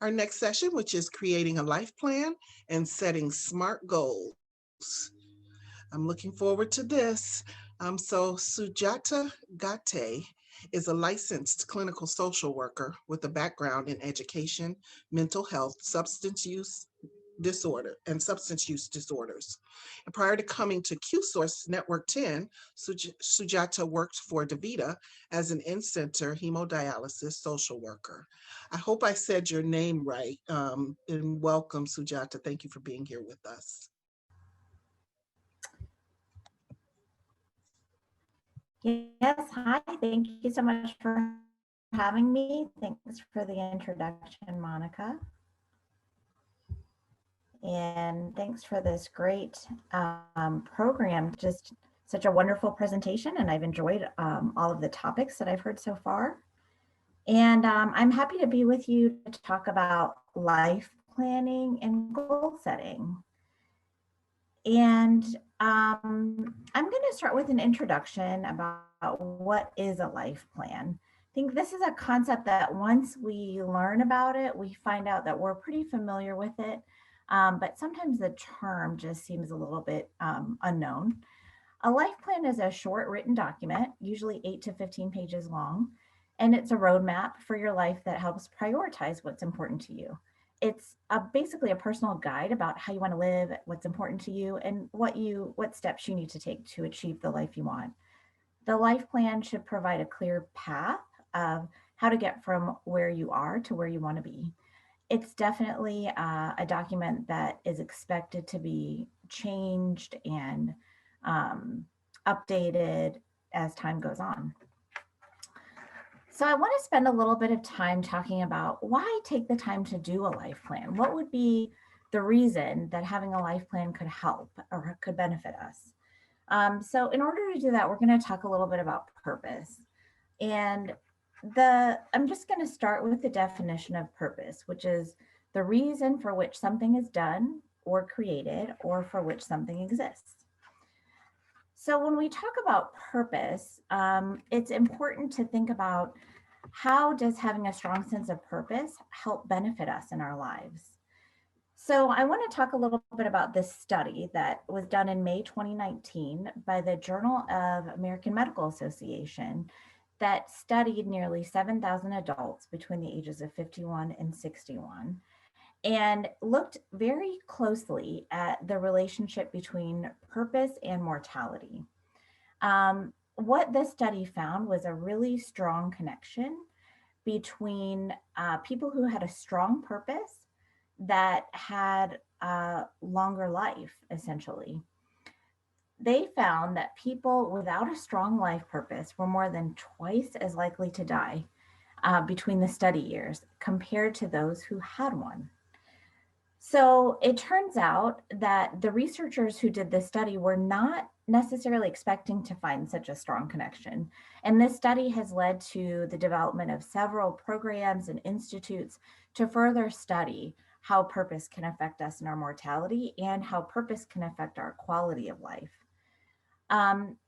our next session, which is creating a life plan and setting smart goals. I'm looking forward to this. So Sujata Ghate is a licensed clinical social worker with a background in education, mental health, substance use disorders. And prior to coming to QSource Network 10, Sujata worked for DaVita as an in-center hemodialysis social worker. I hope I said your name right. And welcome, Sujata. Thank you for being here with us. Yes, hi. Thank you so much for having me. Thanks for the introduction, Monica. And thanks for this great program. Just such a wonderful presentation, and I've enjoyed all of the topics that I've heard so far. And I'm happy to be with you to talk about life planning and goal setting. And I'm going to start with an introduction about what is a life plan. I think this is a concept that once we learn about it, we find out that we're pretty familiar with it, but sometimes the term just seems a little bit unknown. A life plan is a short written document, usually 8 to 15 pages long, and it's a roadmap for your life that helps prioritize what's important to you. It's basically a personal guide about how you want to live, what's important to you, and what steps you need to take to achieve the life you want. The life plan should provide a clear path of how to get from where you are to where you want to be. It's definitely a document that is expected to be changed and updated as time goes on. So I want to spend a little bit of time talking about why take the time to do a life plan. What would be the reason that having a life plan could help or could benefit us? So in order to do that, we're going to talk a little bit about purpose. And I'm just going to start with the definition of purpose, which is the reason for which something is done or created or for which something exists. So when we talk about purpose, it's important to think about how does having a strong sense of purpose help benefit us in our lives? So I want to talk a little bit about this study that was done in May 2019 by the Journal of American Medical Association that studied nearly 7,000 adults between the ages of 51 and 61 and looked very closely at the relationship between purpose and mortality. What this study found was a really strong connection between people who had a strong purpose that had a longer life, essentially. They found that people without a strong life purpose were more than twice as likely to die between the study years compared to those who had one. So it turns out that the researchers who did this study were not necessarily expecting to find such a strong connection. And this study has led to the development of several programs and institutes to further study how purpose can affect us in our mortality and how purpose can affect our quality of life.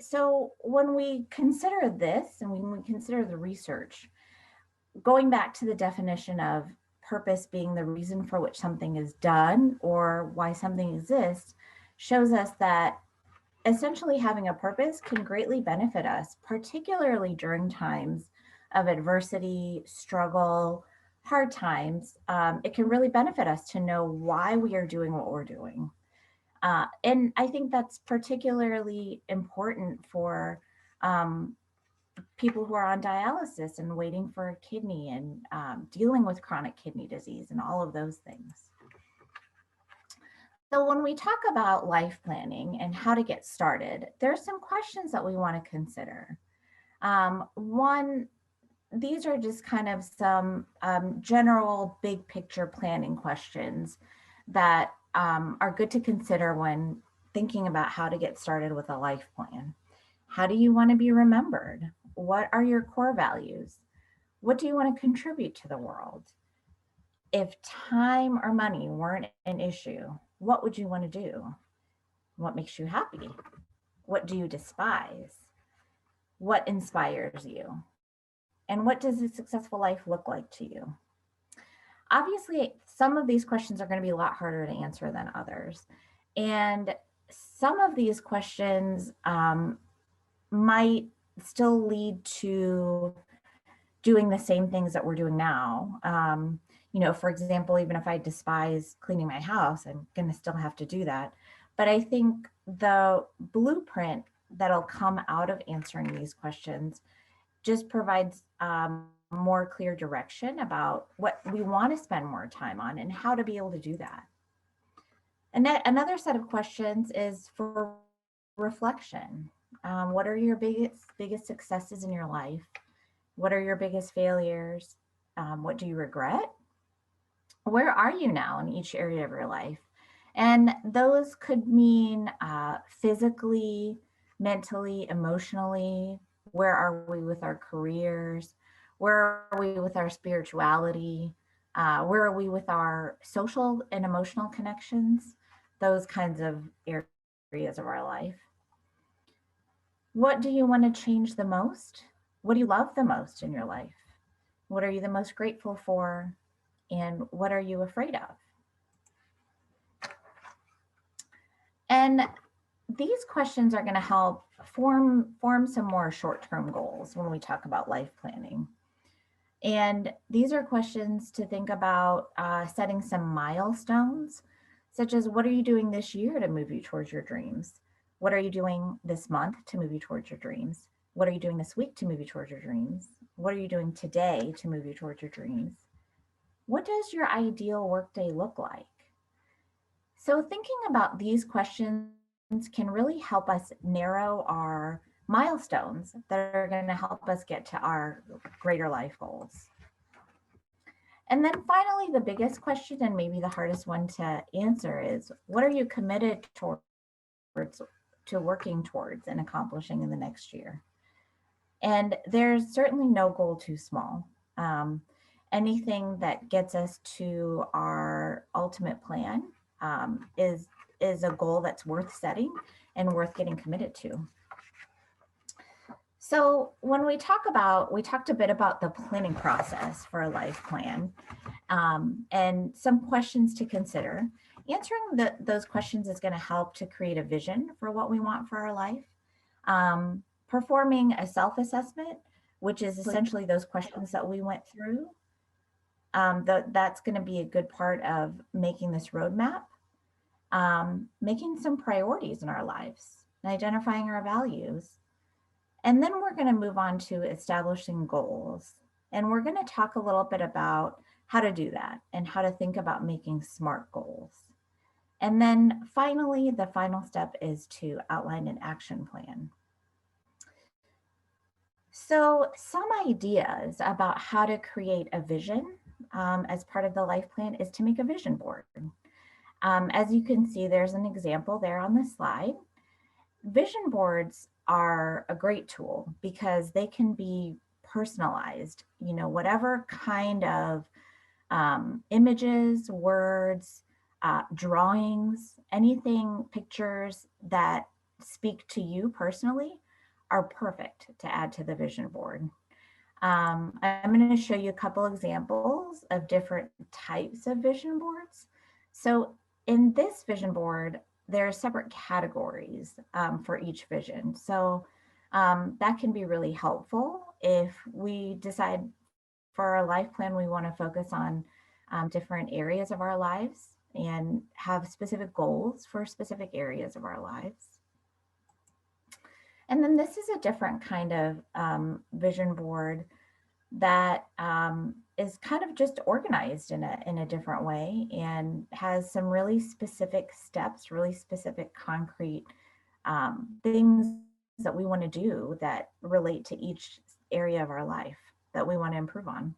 So when we consider this and when we consider the research, going back to the definition of purpose being the reason for which something is done or why something exists, shows us that essentially having a purpose can greatly benefit us, particularly during times of adversity, struggle, hard times. It can really benefit us to know why we are doing what we're doing. And I think that's particularly important for people who are on dialysis and waiting for a kidney and dealing with chronic kidney disease and all of those things. So when we talk about life planning and how to get started, there's some questions that we want to consider. One, these are just kind of some general big picture planning questions that are good to consider when thinking about how to get started with a life plan. How do you want to be remembered? What are your core values? What do you want to contribute to the world? If time or money weren't an issue, what would you want to do? What makes you happy? What do you despise? What inspires you? And what does a successful life look like to you? Obviously, some of these questions are going to be a lot harder to answer than others. And some of these questions might still lead to doing the same things that we're doing now. For example, even if I despise cleaning my house, I'm going to still have to do that. But I think the blueprint that'll come out of answering these questions just provides more clear direction about what we want to spend more time on and how to be able to do that. And another set of questions is for reflection. What are your biggest successes in your life? What are your biggest failures? What do you regret? Where are you now in each area of your life? And those could mean physically, mentally, emotionally. Where are we with our careers? Where are we with our spirituality? Where are we with our social and emotional connections? Those kinds of areas of our life. What do you want to change the most? What do you love the most in your life? What are you the most grateful for? And what are you afraid of? And these questions are going to help form some more short-term goals when we talk about life planning. And these are questions to think about setting some milestones, such as what are you doing this year to move you towards your dreams? What are you doing this month to move you towards your dreams? What are you doing this week to move you towards your dreams? What are you doing today to move you towards your dreams? What does your ideal workday look like? So thinking about these questions can really help us narrow our milestones that are going to help us get to our greater life goals. And then finally, the biggest question, and maybe the hardest one to answer, is what are you committed to working towards and accomplishing in the next year? And there's certainly no goal too small. Anything that gets us to our ultimate plan is a goal that's worth setting and worth getting committed to. So when we talked a bit about the planning process for a life plan and some questions to consider. Answering those questions is going to help to create a vision for what we want for our life. Performing a self-assessment, which is essentially those questions that we went through. That's going to be a good part of making this roadmap. Making some priorities in our lives and identifying our values. And then we're going to move on to establishing goals. And we're going to talk a little bit about how to do that and how to think about making SMART goals. And then finally, the final step is to outline an action plan. So some ideas about how to create a vision as part of the life plan is to make a vision board. As you can see, there's an example there on the slide. Vision boards are a great tool because they can be personalized, whatever kind of images, words, drawings, anything, pictures that speak to you personally are perfect to add to the vision board. I'm going to show you a couple examples of different types of vision boards. So in this vision board, there are separate categories for each vision. So that can be really helpful if we decide for our life plan, we want to focus on different areas of our lives and have specific goals for specific areas of our lives. And then this is a different kind of vision board that is kind of just organized in a different way and has some really specific steps, really specific concrete things that we want to do that relate to each area of our life that we want to improve on.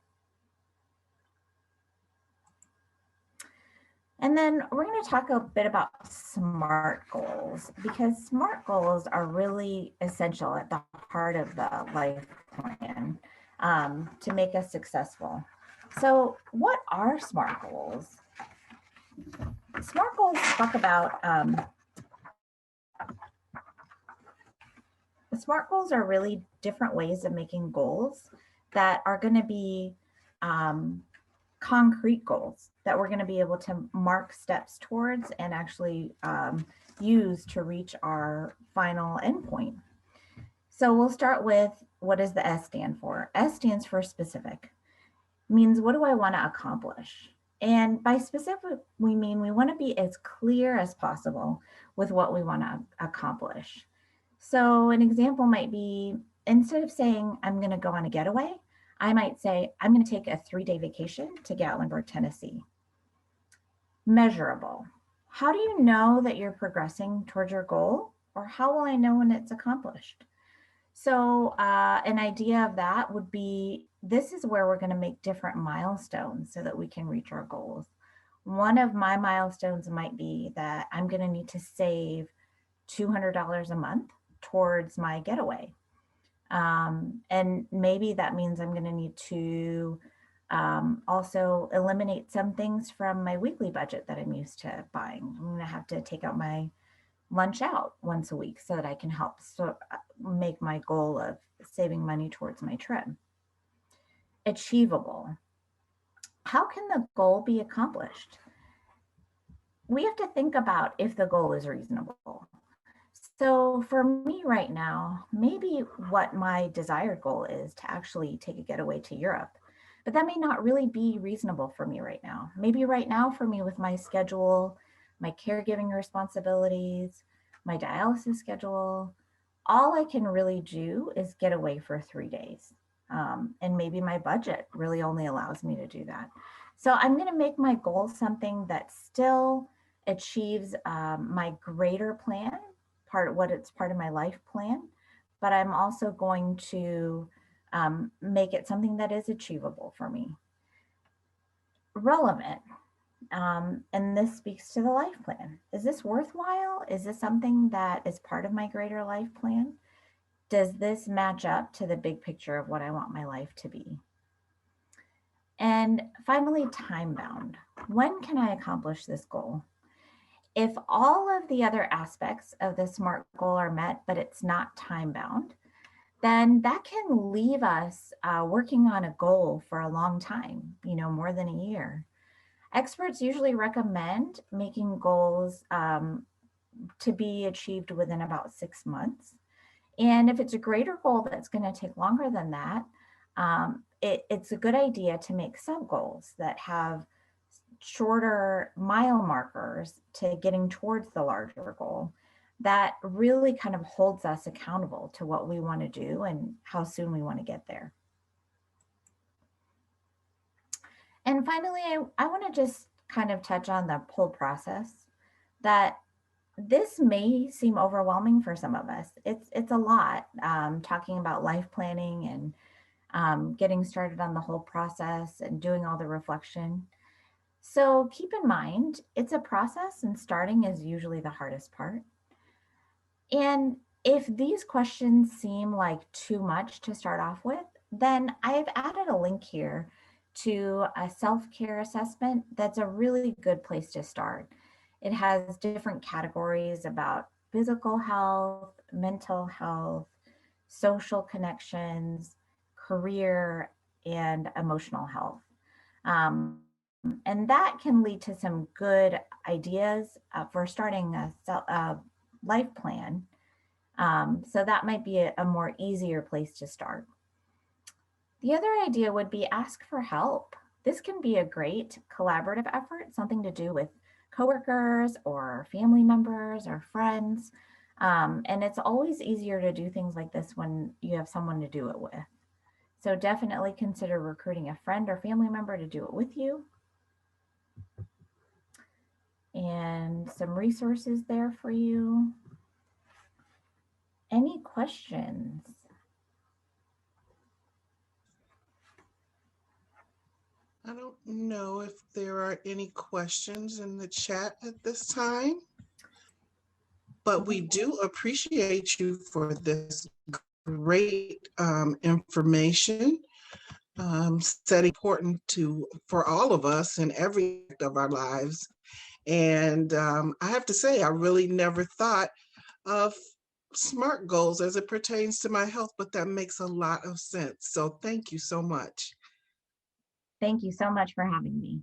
And then we're going to talk a bit about SMART goals, because SMART goals are really essential at the heart of the life plan to make us successful. So what are SMART goals? SMART goals talk about, the SMART goals are really different ways of making goals that are going to be concrete goals that we're going to be able to mark steps towards and actually use to reach our final endpoint. So we'll start with, what does the S stand for? S stands for specific. Means, what do I want to accomplish? And by specific, we mean we want to be as clear as possible with what we want to accomplish. So an example might be, instead of saying, I'm going to go on a getaway, I might say, I'm going to take a 3-day vacation to Gatlinburg, Tennessee. Measurable. How do you know that you're progressing towards your goal? Or how will I know when it's accomplished? So an idea of that would be, this is where we're going to make different milestones so that we can reach our goals. One of my milestones might be that I'm going to need to save $200 a month towards my getaway. And maybe that means I'm going to need to also eliminate some things from my weekly budget that I'm used to buying. I'm going to have to take out my lunch out once a week so that I can help make my goal of saving money towards my trip. Achievable. How can the goal be accomplished? We have to think about if the goal is reasonable. So for me right now, maybe what my desired goal is to actually take a getaway to Europe, but that may not really be reasonable for me right now. Maybe right now for me, with my schedule, my caregiving responsibilities, my dialysis schedule, all I can really do is get away for 3 days. And maybe my budget really only allows me to do that. So I'm going to make my goal something that still achieves my greater plan, part of my life plan, but I'm also going to make it something that is achievable for me. Relevant. And this speaks to the life plan. Is this worthwhile? Is this something that is part of my greater life plan? Does this match up to the big picture of what I want my life to be? And finally, time bound. When can I accomplish this goal? If all of the other aspects of the SMART goal are met, but it's not time bound, then that can leave us working on a goal for a long time, more than a year. Experts usually recommend making goals to be achieved within about 6 months. And if it's a greater goal that's going to take longer than that, it's a good idea to make sub goals that have shorter mile markers to getting towards the larger goal that really kind of holds us accountable to what we want to do and how soon we want to get there. And finally, I want to just kind of touch on the whole process, that this may seem overwhelming for some of us. It's a lot, talking about life planning and getting started on the whole process and doing all the reflection. So keep in mind, it's a process and starting is usually the hardest part. And if these questions seem like too much to start off with, then I've added a link here to a self-care assessment that's a really good place to start. It has different categories about physical health, mental health, social connections, career, and emotional health. And that can lead to some good ideas for starting a life plan. So that might be a more easier place to start. The other idea would be ask for help. This can be a great collaborative effort, something to do with coworkers or family members or friends. And it's always easier to do things like this when you have someone to do it with. So definitely consider recruiting a friend or family member to do it with you. And some resources there for you. Any questions? I don't know if there are any questions in the chat at this time, but we do appreciate you for this great information, setting important for all of us in every aspect of our lives. And I have to say, I really never thought of SMART goals as it pertains to my health, but that makes a lot of sense. So thank you so much. Thank you so much for having me.